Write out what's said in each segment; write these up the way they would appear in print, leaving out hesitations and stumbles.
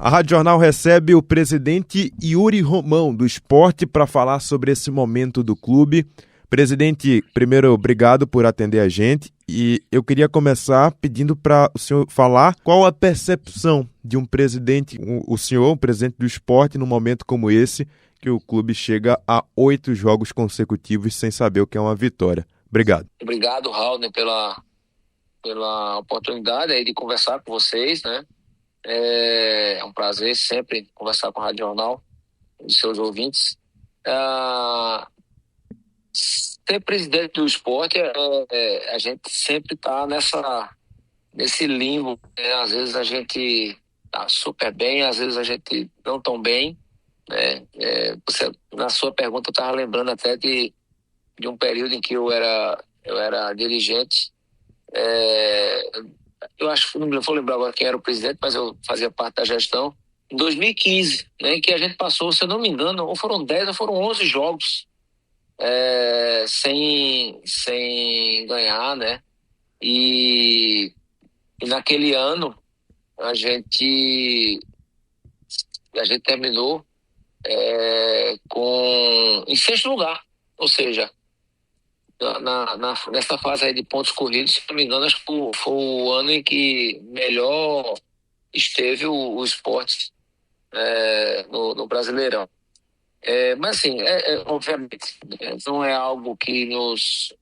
A Rádio Jornal recebe o presidente Yuri Romão, do Sport, para falar sobre esse momento do clube. Presidente, primeiro, obrigado por atender a gente. E eu queria começar pedindo para o senhor falar qual a percepção de um presidente, o senhor, o presidente do Sport, num momento como esse, que o clube chega a 8 jogos consecutivos sem saber o que é uma vitória. Obrigado. Obrigado, Raul, pela oportunidade aí de conversar com vocês, né? É um prazer sempre conversar com a Rádio Jornal e seus ouvintes. Ser presidente do Sport, a gente sempre está nesse limbo, né? Às vezes a gente está super bem, às vezes a gente não tão bem, né? Você, na sua pergunta, eu estava lembrando até de um período em que eu era dirigente. Eu acho que não vou lembrar agora quem era o presidente, mas eu fazia parte da gestão. Em 2015, né, em que a gente passou, se eu não me engano, ou foram 10 ou foram 11 jogos sem ganhar, né? E naquele ano a gente terminou em sexto lugar, ou seja, nessa fase aí de pontos corridos, se não me engano, acho que foi o ano em que melhor esteve o Sport no Brasileirão. Mas assim, obviamente, não é algo que nos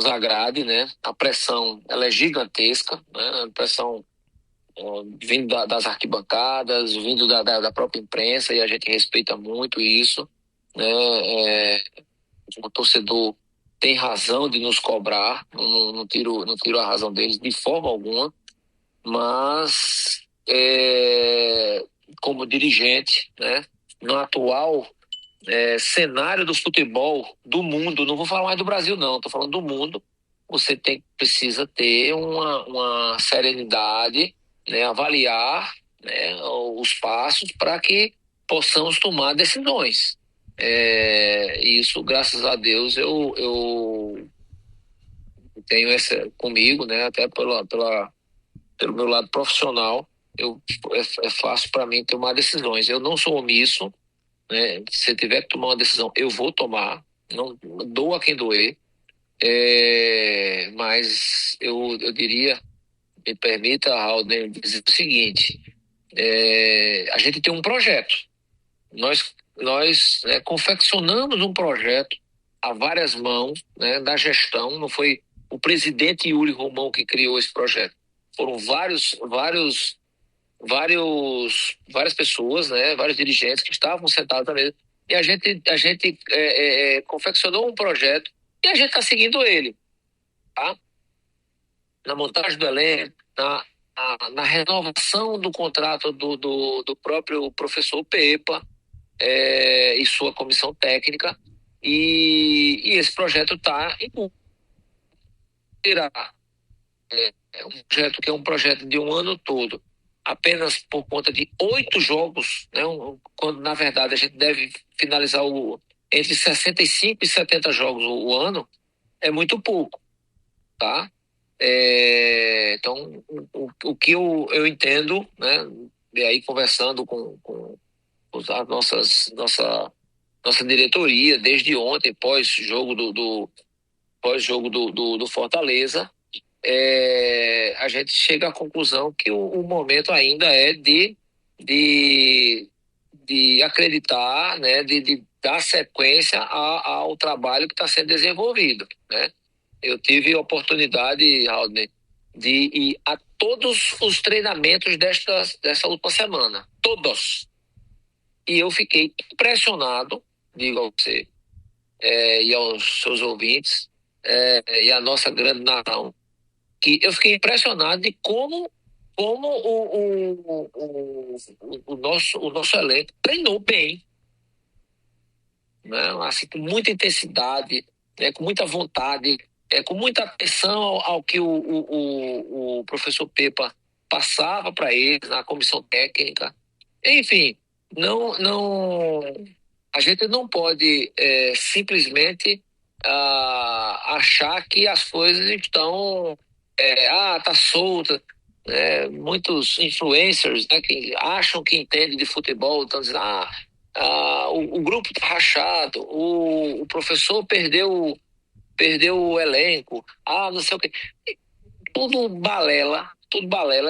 agrade, né? A pressão, ela é gigantesca, né? A pressão vindo das arquibancadas, vindo da própria imprensa, e a gente respeita muito isso, né? O torcedor tem razão de nos cobrar, não tiro a razão deles de forma alguma, mas como dirigente, né, no atual cenário do futebol do mundo, não vou falar mais do Brasil não, estou falando do mundo, você precisa ter uma serenidade, né, avaliar, né, os passos para que possamos tomar decisões. Isso, graças a Deus, eu tenho essa comigo, né, até pelo meu lado profissional, é fácil para mim tomar decisões. Eu não sou omisso, né? Se eu tiver que tomar uma decisão, eu vou tomar, não doa quem doer, mas eu diria, me permita, Raul, dizer o seguinte, a gente tem um projeto, nós né, confeccionamos um projeto a várias mãos, né, da gestão, não foi o presidente Yuri Romão que criou esse projeto, foram várias pessoas, né, vários dirigentes que estavam sentados na mesa, e a gente confeccionou um projeto e a gente está seguindo ele, tá? Na montagem do elenco, na renovação do contrato do próprio professor Pepa e sua comissão técnica, e esse projeto está em tirar um projeto que é um projeto de um ano todo, apenas por conta de 8 jogos, né, quando na verdade a gente deve finalizar entre 65 e 70 jogos o ano, é muito pouco, tá? Então, o que eu entendo, né, e aí conversando com a nossa diretoria desde ontem, pós-jogo do Fortaleza, a gente chega à conclusão que o momento ainda é de acreditar, né, de dar sequência ao trabalho que está sendo desenvolvido, né? Eu tive a oportunidade, Raul, de ir a todos os treinamentos dessa última semana, todos, e eu fiquei impressionado, digo a você e aos seus ouvintes e à nossa grande nação, que eu fiquei impressionado de como o nosso elenco treinou bem, né? Assim, com muita intensidade, né? Com muita vontade, com muita atenção ao que o professor Pepa passava para eles na comissão técnica. Enfim, a gente não pode simplesmente achar que as coisas estão tá solta. muitos influencers, né, que acham que entendem de futebol, estão dizendo, o grupo está rachado, o professor perdeu o elenco, não sei o quê. Tudo balela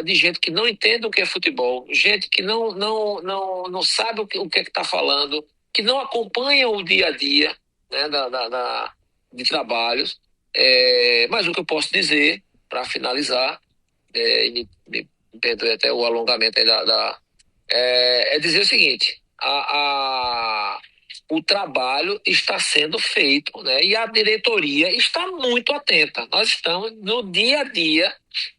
de gente que não entende o que é futebol, gente que não sabe o que é que está falando, que não acompanha o dia a dia, né, de trabalhos. Mas o que eu posso dizer, para finalizar, me perdoe até o alongamento aí é dizer o seguinte: o trabalho está sendo feito, né? E a diretoria está muito atenta. Nós estamos no dia a dia,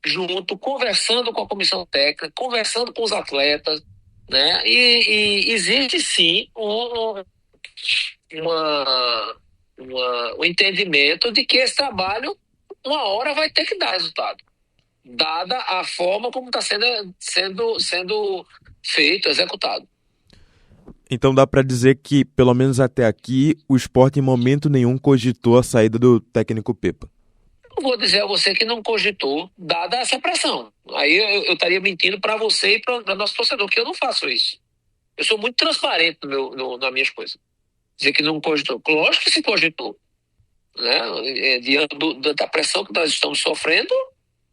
junto, conversando com a comissão técnica, conversando com os atletas, né? E existe sim um entendimento de que esse trabalho, uma hora, vai ter que dar resultado, dada a forma como está sendo feito, executado. Então dá para dizer que, pelo menos até aqui, o Sport em momento nenhum cogitou a saída do técnico Pepa. Não vou dizer a você que não cogitou, dada essa pressão. Aí eu estaria mentindo para você e para nosso torcedor, que eu não faço isso. Eu sou muito transparente nas minhas coisas. Dizer que não cogitou. Lógico que se cogitou. Né? Diante da pressão que nós estamos sofrendo,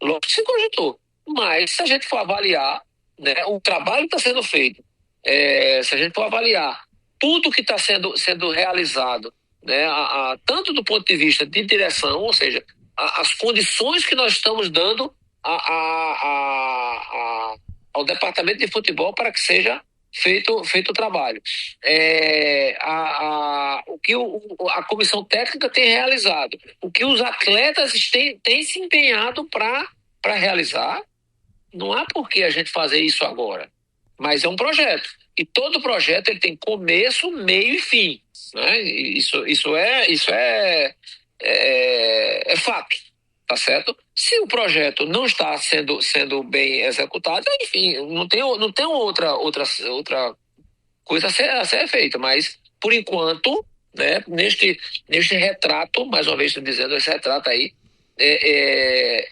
lógico que se cogitou. Mas se a gente for avaliar, né, o trabalho que está sendo feito, se a gente for avaliar tudo que está sendo realizado, né, tanto do ponto de vista de direção, ou seja, as condições que nós estamos dando ao departamento de futebol para que seja feito o trabalho. O que a comissão técnica tem realizado, o que os atletas têm se empenhado para realizar, não há por que a gente fazer isso agora, mas é um projeto. E todo projeto ele tem começo, meio e fim. Né? Isso é fato. Tá certo? Se o projeto não está sendo bem executado, enfim, não tem outra coisa a ser feita. Mas, por enquanto, né, neste retrato, mais uma vez estou dizendo, esse retrato aí,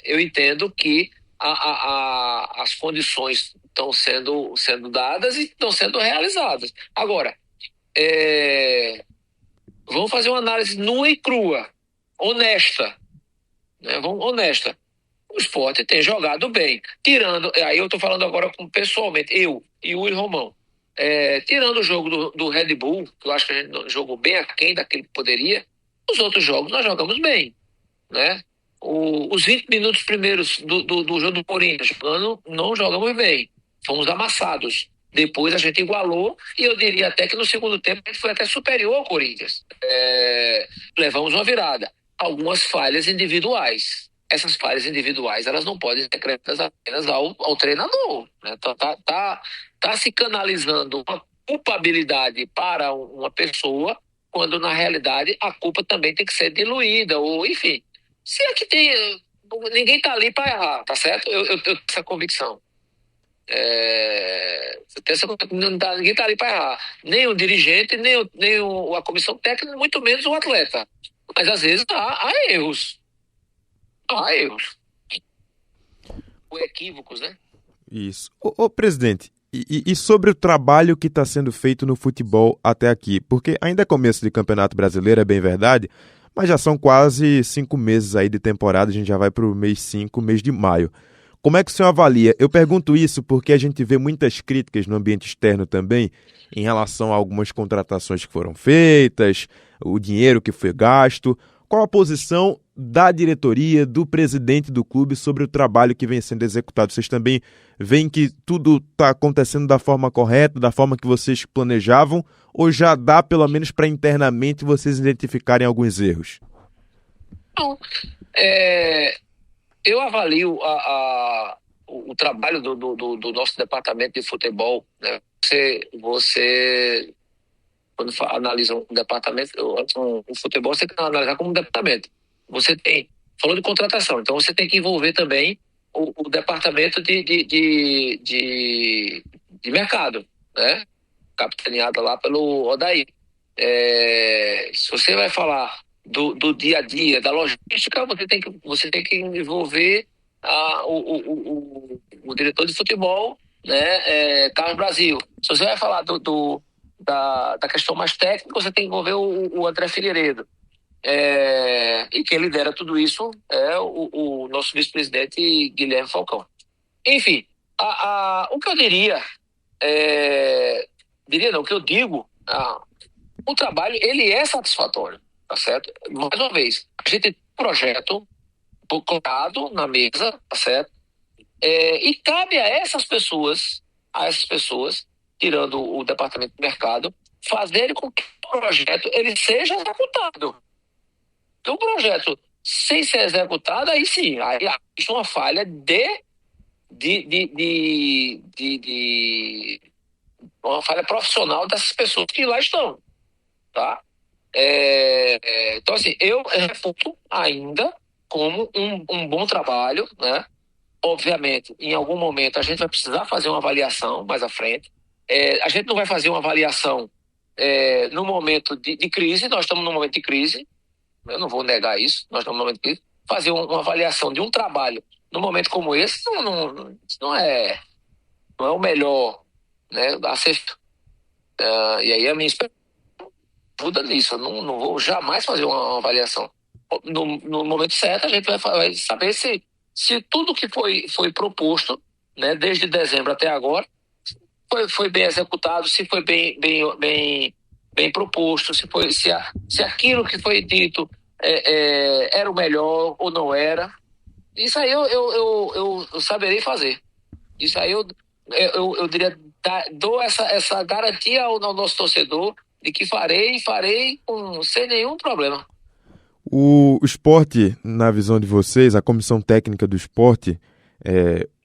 eu entendo que as condições estão sendo dadas e estão sendo realizadas. Agora, vamos fazer uma análise nua e crua, honesta. Honesta. O Sport tem jogado bem. Tirando, aí eu estou falando agora pessoalmente, eu e o Yuri Romão. Tirando o jogo do Red Bull, que eu acho que a gente jogou bem aquém daquele que poderia, os outros jogos nós jogamos bem. Né? Os 20 minutos primeiros do jogo do Corinthians, não jogamos bem. Fomos amassados. Depois a gente igualou e eu diria até que no segundo tempo a gente foi até superior ao Corinthians. Levamos uma virada. Algumas falhas individuais. Essas falhas individuais, elas não podem ser acrescidas apenas ao treinador. Né? Tá se canalizando uma culpabilidade para uma pessoa, quando na realidade a culpa também tem que ser diluída, ou enfim. Se é que ninguém tá ali para errar, tá certo? Eu tenho essa convicção. Ninguém tá ali para errar. Nem o dirigente, nem a comissão técnica, muito menos o atleta. Mas às vezes há erros. Há erros. Ou equívocos, né? Isso. Ô presidente, e sobre o trabalho que está sendo feito no futebol até aqui? Porque ainda é começo de Campeonato Brasileiro, é bem verdade, mas já são quase 5 meses aí de temporada, a gente já vai para o mês 5, mês de maio. Como é que o senhor avalia? Eu pergunto isso porque a gente vê muitas críticas no ambiente externo também em relação a algumas contratações que foram feitas, o dinheiro que foi gasto. Qual a posição da diretoria, do presidente do clube sobre o trabalho que vem sendo executado? Vocês também veem que tudo está acontecendo da forma correta, da forma que vocês planejavam, ou já dá pelo menos para internamente vocês identificarem alguns erros? Não. Eu avalio o trabalho do nosso departamento de futebol. Né? Você quando analisa um departamento, um futebol, você tem que analisar como um departamento. Você falou de contratação, então você tem que envolver também o departamento de mercado, né? Capitaneado lá pelo Odair. Se você vai falar do dia a dia, da logística, você tem que envolver o diretor de futebol, né, Carlos Brasil. Se você vai falar da questão mais técnica, você tem que envolver o André Figueiredo. E quem lidera tudo isso é o nosso vice-presidente Guilherme Falcão. Enfim, o que eu diria não, o que eu digo, o trabalho ele é satisfatório, tá certo? Mais uma vez, a gente tem um projeto colocado na mesa, tá certo? E cabe a essas pessoas, tirando o departamento de mercado, fazerem com que o projeto ele seja executado. Então, o projeto, sem ser executado, aí sim, aí existe uma falha uma falha profissional dessas pessoas que lá estão, tá? Então, assim, eu refuto ainda como um bom trabalho, né? Obviamente, em algum momento a gente vai precisar fazer uma avaliação mais à frente. A gente não vai fazer uma avaliação no momento de crise, nós estamos num momento de crise, eu não vou negar isso, nós estamos num momento de crise. Fazer uma avaliação de um trabalho num momento como esse não é o melhor, né, a ser. E aí a minha experiência muda nisso, eu não vou jamais fazer uma avaliação. No momento certo, a gente vai saber se tudo que foi proposto, né, desde dezembro até agora, foi bem executado, se foi bem proposto, se aquilo que foi dito era o melhor ou não era. Isso aí eu saberei fazer. Isso aí eu diria, dou essa garantia ao nosso torcedor de que farei sem nenhum problema. O esporte, na visão de vocês, a comissão técnica do esporte,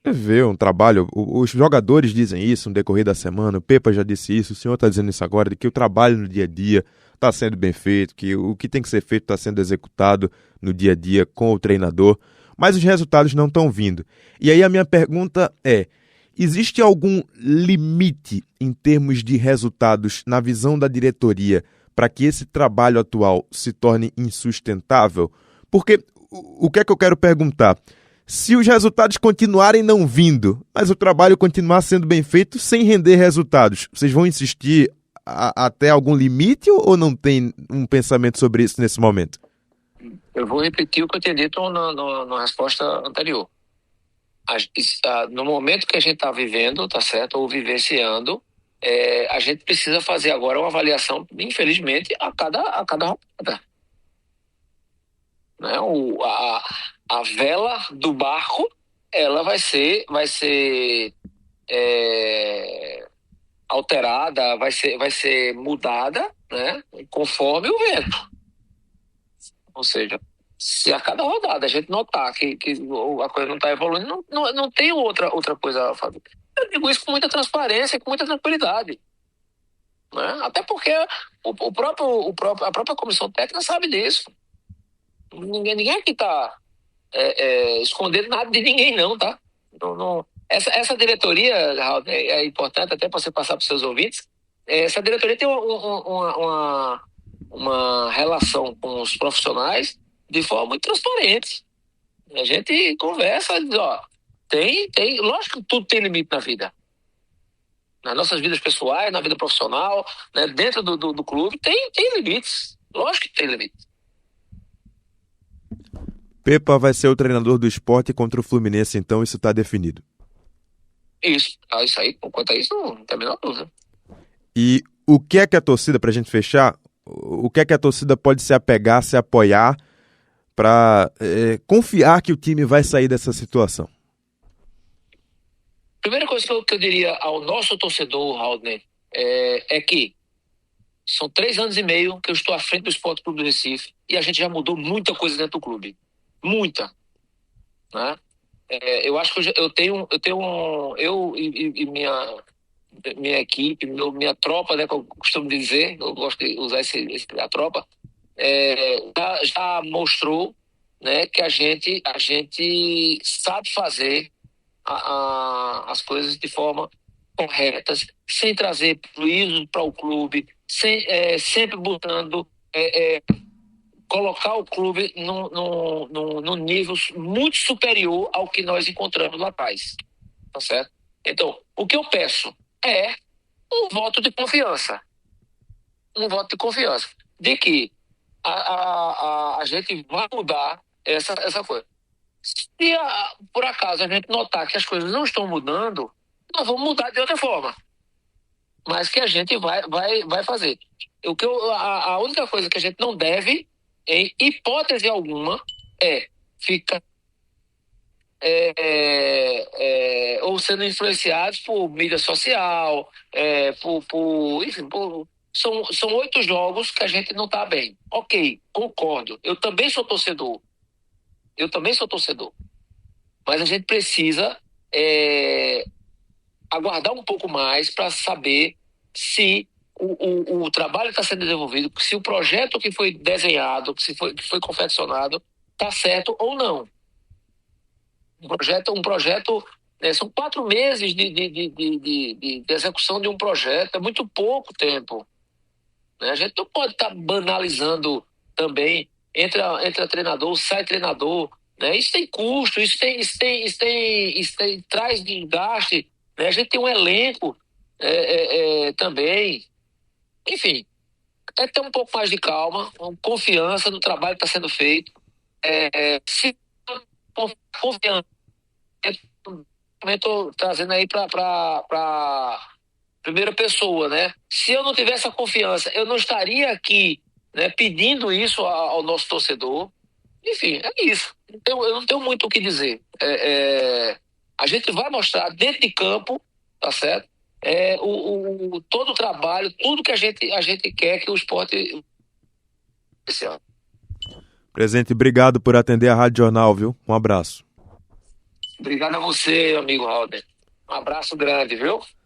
vê um trabalho, os jogadores dizem isso no decorrer da semana, o Pepa já disse isso, o senhor está dizendo isso agora, de que o trabalho no dia a dia está sendo bem feito, que o que tem que ser feito está sendo executado no dia a dia com o treinador, mas os resultados não estão vindo. E aí a minha pergunta é, existe algum limite em termos de resultados na visão da diretoria para que esse trabalho atual se torne insustentável? Porque o que é que eu quero perguntar? Se os resultados continuarem não vindo, mas o trabalho continuar sendo bem feito sem render resultados, vocês vão insistir até algum limite ou não tem um pensamento sobre isso nesse momento? Eu vou repetir o que eu tinha dito na resposta anterior. No momento que a gente está vivendo, tá certo, ou vivenciando, a gente precisa fazer agora uma avaliação, infelizmente, a cada rodada. Né? A vela do barco, ela vai ser alterada, vai ser mudada, né? Conforme o vento. Ou seja, se a cada rodada a gente notar que a coisa não está evoluindo, não tem outra coisa a fazer. Eu digo isso com muita transparência e com muita tranquilidade. Né? Até porque a própria comissão técnica sabe disso. Ninguém aqui está escondendo nada de ninguém, não, tá? Essa diretoria, Raul, é importante até para você passar para os seus ouvintes. Essa diretoria tem uma relação com os profissionais de forma muito transparente. A gente conversa, diz, lógico que tudo tem limite na vida. Nas nossas vidas pessoais, na vida profissional, né, dentro do clube, tem limites. Lógico que tem limites. Pepa vai ser o treinador do Sport contra o Fluminense, então isso está definido. Isso aí, quanto a isso, não tem a menor dúvida. E o que é que a torcida, para a gente fechar, o que é que a torcida pode se apegar, se apoiar para confiar que o time vai sair dessa situação? Primeira coisa que eu diria ao nosso torcedor, Haldner, é que são 3 anos e meio que eu estou à frente do Sport Clube do Recife e a gente já mudou muita coisa dentro do clube. Muita. Né? Eu acho que eu e minha equipe, minha tropa, né, que eu costumo dizer, eu gosto de usar a tropa, já mostrou, né, que a gente sabe fazer as coisas de forma correta, sem trazer prejuízo para o clube, sempre buscando colocar o clube num nível muito superior ao que nós encontramos lá atrás. tá certo? Então, o que eu peço é um voto de confiança. Um voto de confiança. De que a gente vai mudar essa coisa. Se por acaso a gente notar que as coisas não estão mudando, nós vamos mudar de outra forma. Mas que a gente vai fazer. A única coisa que a gente não deve, em hipótese alguma, é ficar ou sendo influenciados por mídia social, enfim, são 8 jogos que a gente não está bem. Ok, concordo. Eu também sou torcedor. Mas a gente precisa aguardar um pouco mais para saber se o trabalho está sendo desenvolvido, se o projeto que foi desenhado, que foi confeccionado, está certo ou não. Um projeto são 4 meses de execução de um projeto, é muito pouco tempo. Né? A gente não pode estar banalizando também, entra treinador, sai treinador. Né? Isso tem custo, traz desgaste. Né? A gente tem um elenco também. Enfim, é ter um pouco mais de calma, confiança no trabalho que está sendo feito. Se confiança, também estou trazendo aí para primeira pessoa, né? Se eu não tivesse a confiança, eu não estaria aqui, né, pedindo isso ao nosso torcedor. Enfim, é isso. Então, eu não tenho muito o que dizer. A gente vai mostrar dentro de campo, tá certo? Todo o trabalho, tudo que a gente quer que o esporte esse ano. Presidente, obrigado por atender a Rádio Jornal, viu? Um abraço. Obrigado a você, amigo Halder. Um abraço grande, viu?